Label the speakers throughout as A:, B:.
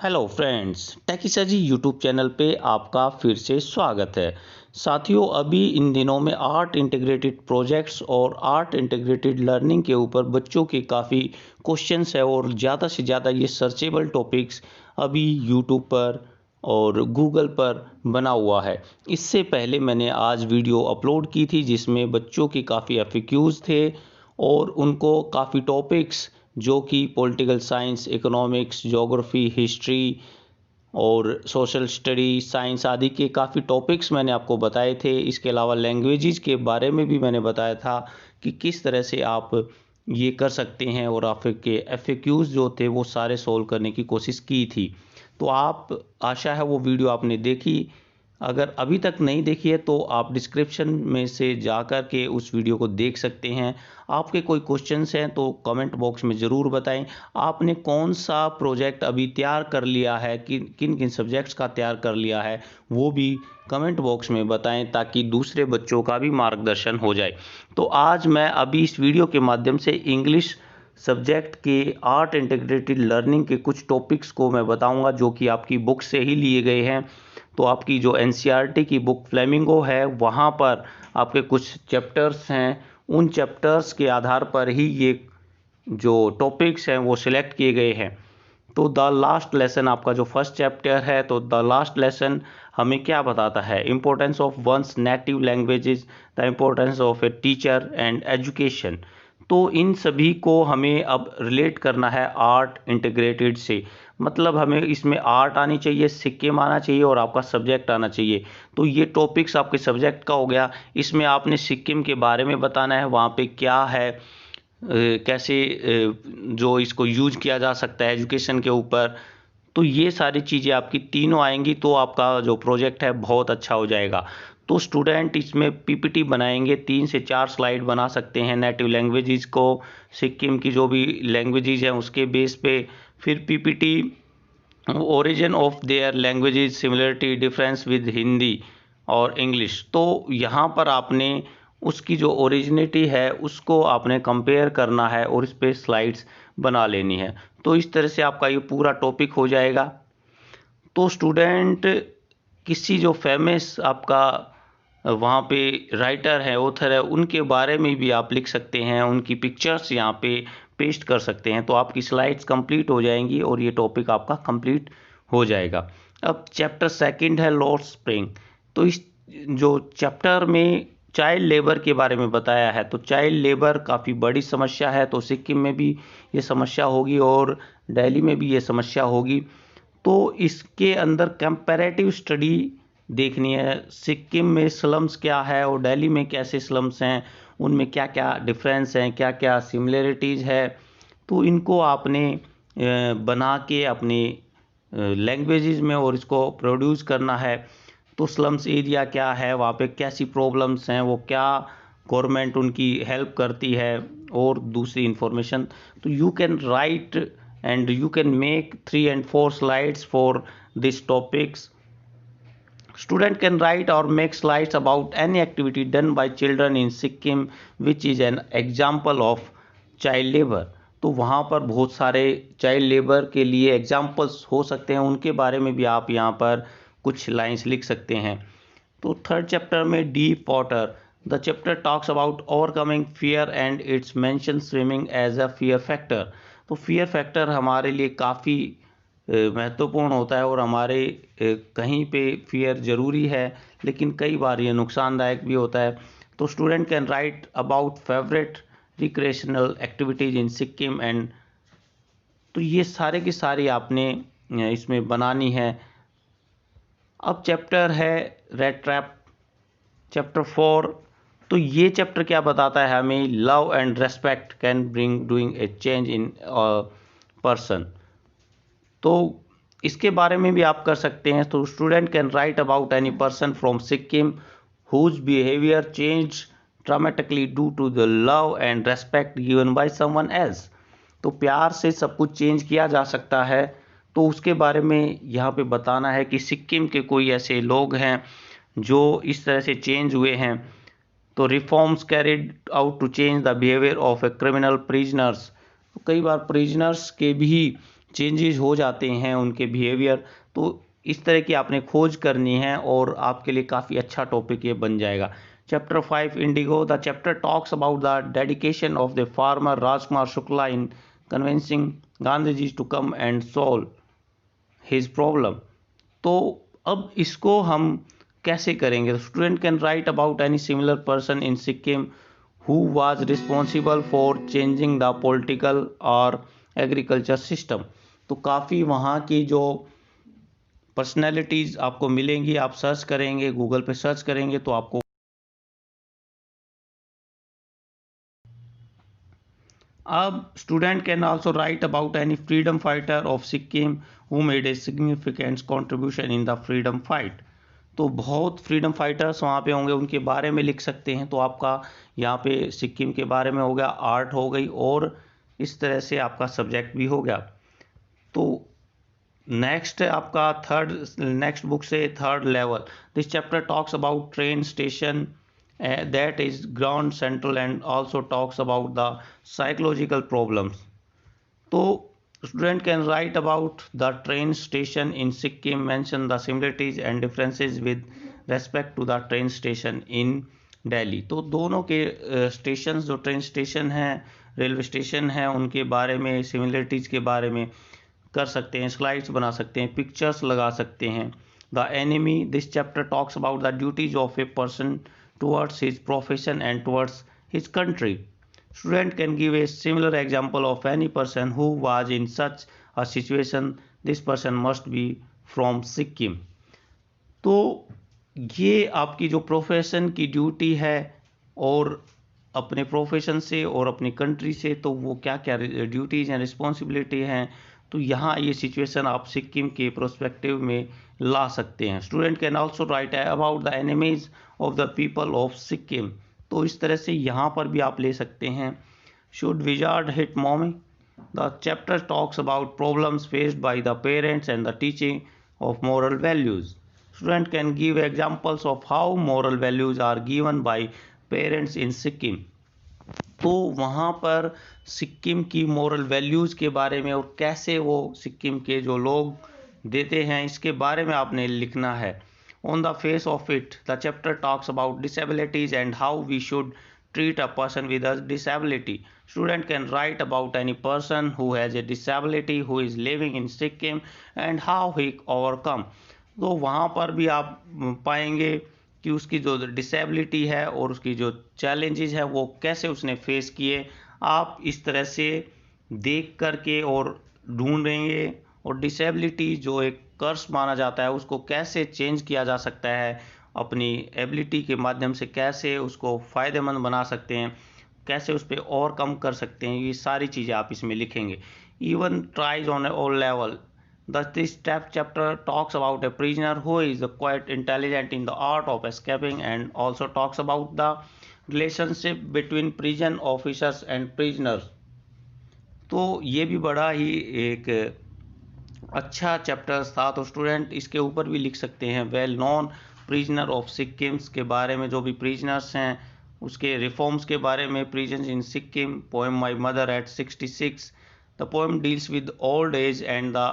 A: Hello friends, टेकिसा जी YouTube channel पे आपका फिर से स्वागत है। साथियों, अभी इन दिनों में आर्ट इंटीग्रेटेड प्रोजेक्ट्स और आर्ट इंटीग्रेटेड लर्निंग के ऊपर बच्चों के काफ़ी क्वेश्चंस है और ज़्यादा से ज़्यादा ये सर्चेबल टॉपिक्स अभी यूट्यूब पर और गूगल पर बना हुआ है। इससे पहले मैंने आज वीडियो अपलोड की थी जिसमें बच्चों के काफ़ी एफएक्यूज़ थे और उनको काफ़ी टॉपिक्स जो कि political science, economics, geography, history और सोशल स्टडी, साइंस आदि के काफ़ी टॉपिक्स मैंने आपको बताए थे। इसके अलावा लैंग्वेजेस के बारे में भी मैंने बताया था कि किस तरह से आप ये कर सकते हैं और आपके एफएक्यूज़ जो थे वो सारे सॉल्व करने की कोशिश की थी। तो आप आशा है वो वीडियो आपने देखी। अगर अभी तक नहीं देखी है तो आप डिस्क्रिप्शन में से जाकर के उस वीडियो को देख सकते हैं। आपके कोई क्वेश्चंस हैं तो कमेंट बॉक्स में ज़रूर बताएं। आपने कौन सा प्रोजेक्ट अभी तैयार कर लिया है, किन किन सब्जेक्ट्स का तैयार कर लिया है, वो भी कमेंट बॉक्स में बताएं ताकि दूसरे बच्चों का भी मार्गदर्शन हो जाए। तो आज मैं अभी इस वीडियो के माध्यम से इंग्लिश सब्जेक्ट के आर्ट इंटीग्रेटेड लर्निंग के कुछ टॉपिक्स को मैं बताऊंगा जो कि आपकी बुक से ही लिए गए हैं। तो आपकी जो एनसीईआरटी की बुक फ्लेमिंगो है वहाँ पर आपके कुछ चैप्टर्स हैं, उन चैप्टर्स के आधार पर ही ये जो टॉपिक्स हैं वो सिलेक्ट किए गए हैं। तो द लास्ट लेसन आपका जो फर्स्ट चैप्टर है, तो द लास्ट लेसन हमें क्या बताता है? Importance of one's native languages, the importance of a teacher and education. तो इन सभी को हमें अब रिलेट करना है आर्ट इंटीग्रेटेड से। मतलब हमें इसमें आर्ट आनी चाहिए, सिक्किम आना चाहिए और आपका सब्जेक्ट आना चाहिए। तो ये टॉपिक्स आपके सब्जेक्ट का हो गया। इसमें आपने सिक्किम के बारे में बताना है, वहाँ पे क्या है, कैसे जो इसको यूज किया जा सकता है एजुकेशन के ऊपर। तो ये सारी चीज़ें आपकी तीनों आएंगी तो आपका जो प्रोजेक्ट है बहुत अच्छा हो जाएगा। तो स्टूडेंट इसमें पीपीटी बनाएंगे, 3 से 4 स्लाइड बना सकते हैं नेटिव लैंग्वेजेस को, सिक्किम की जो भी लैंग्वेजेस हैं उसके बेस पे। फिर PPT origin of their languages, similarity, difference with Hindi और इंग्लिश। तो यहाँ पर आपने उसकी जो ओरिजिनिटी है उसको आपने कंपेयर करना है और इस पे स्लाइड्स बना लेनी है। तो इस तरह से आपका ये पूरा टॉपिक हो जाएगा। तो स्टूडेंट किसी जो फेमस आपका वहाँ पे राइटर है, ऑथर है, उनके बारे में भी आप लिख सकते हैं, उनकी पिक्चर्स यहाँ पे पेस्ट कर सकते हैं। तो आपकी स्लाइड्स कंप्लीट हो जाएंगी और ये टॉपिक आपका कंप्लीट हो जाएगा। अब चैप्टर सेकंड है लॉर्ड स्प्रिंग। तो इस जो चैप्टर में चाइल्ड लेबर के बारे में बताया है, तो चाइल्ड लेबर काफ़ी बड़ी समस्या है। तो सिक्किम में भी ये समस्या होगी और दिल्ली में भी ये समस्या होगी। तो इसके अंदर कंपैरेटिव स्टडी देखनी है, सिक्किम में स्लम्स क्या है और दिल्ली में कैसे स्लम्स हैं, उनमें क्या क्या डिफरेंस हैं, क्या क्या सिमिलरिटीज़ है। तो इनको आपने बना के अपनी लैंग्वेजेस में और इसको प्रोड्यूस करना है। तो स्लम्स एरिया क्या है, वहाँ पे कैसी प्रॉब्लम्स हैं, वो क्या गवर्नमेंट उनकी हेल्प करती है और दूसरी इंफॉर्मेशन। तो you can write and you can make 3 and 4 slides for these topics. Student can write or make slides about any activity done by children in Sikkim which is an example of child labor. तो वहाँ पर बहुत सारे child labour के लिए examples हो सकते हैं, उनके बारे में भी आप यहाँ पर कुछ लाइंस लिख सकते हैं। तो थर्ड चैप्टर में deep water, the chapter talks about overcoming fear and its mention swimming as a fear factor. तो फियर फैक्टर हमारे लिए काफ़ी महत्वपूर्ण होता है और हमारे कहीं पे फियर ज़रूरी है लेकिन कई बार ये नुकसानदायक भी होता है। तो student can write about favourite recreational activities in Sikkim and. तो ये सारे की सारी आपने इसमें बनानी है। अब चैप्टर है रेड ट्रैप, चैप्टर 4। तो ये चैप्टर क्या बताता है हमें? Love and respect can bring doing a change in person. तो इसके बारे में भी आप कर सकते हैं। तो student can write about any person from Sikkim whose behaviour change dramatically due to the love and respect given by someone else. तो प्यार से सब कुछ चेंज किया जा सकता है। तो उसके बारे में यहाँ पे बताना है कि सिक्किम के कोई ऐसे लोग हैं जो इस तरह से चेंज हुए हैं। तो reforms carried out to change the behaviour of a criminal prisoners. तो कई बार प्रिजनर्स के भी चेंजेस हो जाते हैं उनके बिहेवियर। तो इस तरह की आपने खोज करनी है और आपके लिए काफ़ी अच्छा टॉपिक ये बन जाएगा। Chapter 5 indigo, the chapter talks about the dedication of the farmer Rajkumar Shukla in convincing Gandhi ji to come and solve his problem. तो अब इसको हम कैसे करेंगे? Student can write about any similar person in Sikkim who was responsible for changing the political और agriculture system. तो काफ़ी वहाँ की जो पर्सनैलिटीज़ आपको मिलेंगी, आप सर्च करेंगे, गूगल पे सर्च करेंगे तो आपको। अब student can also right about any freedom fighter of Sikkim who made a significant contribution in the freedom fight. तो बहुत फ्रीडम फाइटर्स वहाँ पे होंगे, उनके बारे में लिख सकते हैं। तो आपका यहाँ पे सिक्किम के बारे में हो गया, आर्ट हो गई, और इस तरह से आपका सब्जेक्ट भी हो गया। तो नेक्स्ट है आपका थर्ड, नेक्स्ट बुक से third level. This chapter talks about train station that is ground central and also talks about the psychological problems. तो student can write about the train station in Sikkim, mention the similarities and differences with respect to the train station in Delhi. तो दोनों के station, जो train station हैं, railway station हैं, उनके बारे में, सिमिलरिटीज़ के बारे में कर सकते हैं, स्लाइड्स बना सकते हैं, पिक्चर्स लगा सकते हैं। The enemy, this chapter talks about the duties of a person towards his profession and towards his country. Student can give a similar example of any person who was in such a situation. This person must be from Sikkim. तो ये आपकी जो profession की duty है और अपने profession से और अपनी कंट्री से, तो वो क्या क्या ड्यूटीज़ हैं, रिस्पॉन्सिबिलिटी हैं। तो यहाँ ये सिचुएशन आप सिक्किम के प्रोस्पेक्टिव में ला सकते हैं। Student can also right about the enemies of the people of Sikkim. तो इस तरह से यहाँ पर भी आप ले सकते हैं। Should wizard hit mommy, the chapter talks about problems faced by the parents and the teaching of moral values. Student can give examples of how moral values are given by parents in Sikkim. तो वहाँ पर सिक्किम की moral values के बारे में और कैसे वो सिक्किम के जो लोग देते हैं, इसके बारे में आपने लिखना है। On the face of it, the chapter talks about disabilities and how we should treat a person with a disability. Student can write about any person who has a disability who is living in Sikkim and how he overcome. तो वहाँ पर भी आप पाएंगे कि उसकी जो disability है और उसकी जो चैलेंजेस है वो कैसे उसने फेस किए। आप इस तरह से देख करके और ढूंढेंगे, और डिसेबिलिटी जो एक कर्स माना जाता है उसको कैसे चेंज किया जा सकता है, अपनी एबिलिटी के माध्यम से कैसे उसको फ़ायदेमंद बना सकते हैं, कैसे उस पर और कम कर सकते हैं, ये सारी चीज़ें आप इसमें लिखेंगे। Even tries on all level, this chapter talks about a prisoner who is quite intelligent in the art of escaping, and also talks about the relationship between prison officers and prisoners. तो ये भी बड़ा ही एक अच्छा chapter था। तो student इसके ऊपर भी लिख सकते हैं। Well non prisoner of Sikkim's के बारे में, जो भी प्रिजनर्स हैं उसके रिफॉर्म्स के बारे में। Prison in Sikkim, poem my mother eight 66। The poem deals with old age and the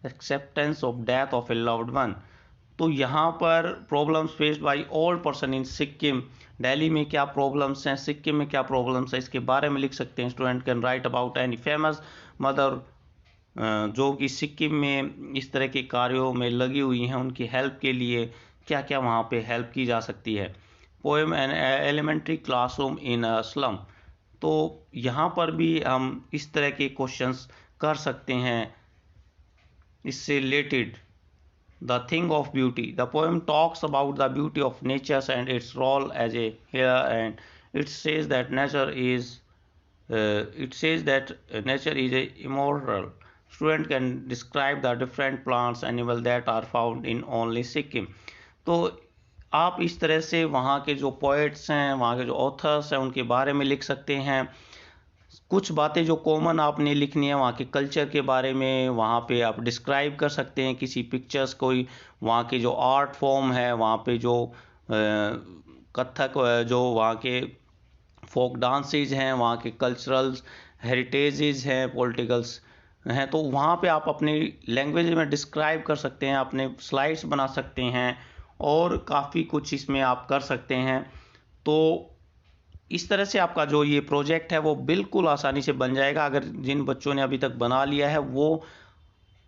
A: acceptance of death of A loved one. तो यहाँ पर problems faced by old person in Sikkim, Delhi में क्या प्रॉब्लम्स हैं, सिक्किम में क्या प्रॉब्लम्स हैं, इसके बारे में लिख सकते हैं। Student can write about any famous mother जो कि सिक्किम में इस तरह के कार्यों में लगी हुई हैं, उनकी हेल्प के लिए क्या क्या वहाँ पे हेल्प की जा सकती है। Poem an elementary classroom in slum. तो यहाँ पर भी हम इस तरह के क्वेश्चंस कर सकते हैं इससे related. The thing of beauty, the poem talks about the beauty of nature and its role as a healer, and it says that nature is a immortal. Student can describe the different plants, animals that are found in only Sikkim. तो आप इस तरह से वहाँ के जो poets हैं, वहाँ के जो ऑथर्स हैं, उनके बारे में लिख सकते हैं। कुछ बातें जो कॉमन आपने लिखनी है वहाँ के कल्चर के बारे में, वहाँ पे आप डिस्क्राइब कर सकते हैं किसी पिक्चर्स, कोई वहाँ के जो आर्ट फॉर्म है, वहाँ पे जो कथक, जो वहाँ के फोक डांसेज हैं, वहाँ के कल्चरल हेरिटेजेस हैं, पॉलिटिकल्स हैं तो वहाँ पे आप अपनी लैंग्वेज में डिस्क्राइब कर सकते हैं, अपने स्लाइड्स बना सकते हैं और काफ़ी कुछ इसमें आप कर सकते हैं। तो इस तरह से आपका जो ये प्रोजेक्ट है वो बिल्कुल आसानी से बन जाएगा। अगर जिन बच्चों ने अभी तक बना लिया है वो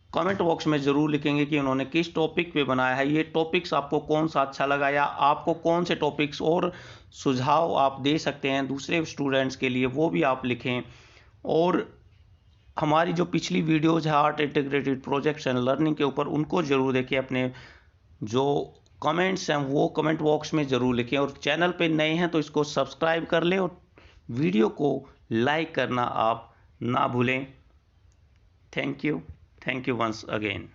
A: कमेंट बॉक्स में ज़रूर लिखेंगे कि उन्होंने किस टॉपिक पे बनाया है। ये टॉपिक्स आपको कौन सा अच्छा लगा या आपको कौन से टॉपिक्स और सुझाव आप दे सकते हैं दूसरे स्टूडेंट्स के लिए, वो भी आप लिखें। और हमारी जो पिछली वीडियोज़ है art integrated projects and learning के ऊपर, उनको ज़रूर देखें। अपने जो कमेंट्स हैं वो कमेंट बॉक्स में ज़रूर लिखें और चैनल पे नए हैं तो इसको सब्सक्राइब कर लें और वीडियो को लाइक करना आप ना भूलें। Thank you once again.